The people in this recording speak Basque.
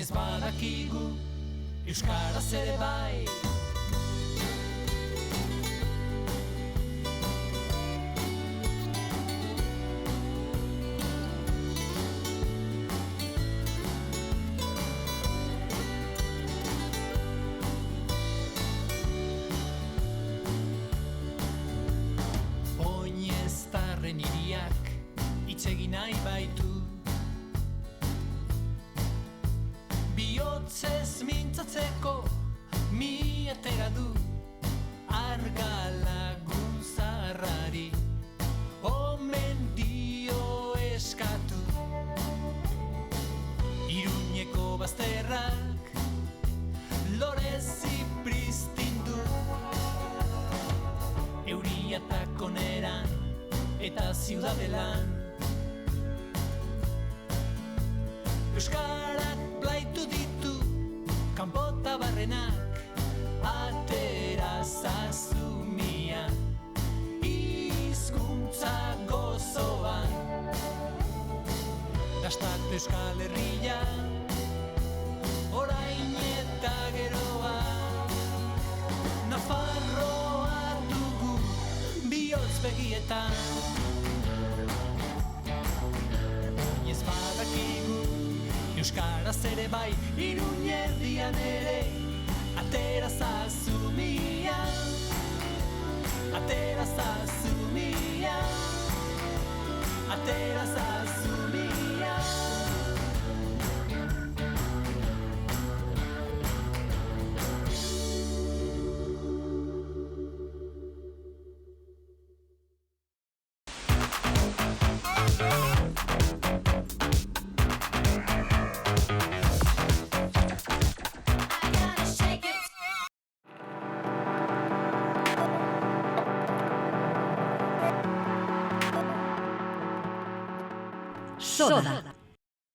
Oinez badakigu euskaraz ere bai. Oineztarren hiriak hitz egin nahi baitu, bihotzez mintzatzeko mi atera du, argalagun zaharrari omen dio eskatu. Iruñeko bazterrak lorezi pristindu, euriatak oneran eta ziudadelan, euskarak blaitu ditu kanpota barrenak, atera zazumia hizkuntza gozoan. Dastatu Euskal Herria orain eta geroa, Nafarroa dugu bihotz begietan. Oinez badakigu euskaraz ere bai, Iruñerdian ere atera zazumia, atera zazumia, atera zazumia. Soda.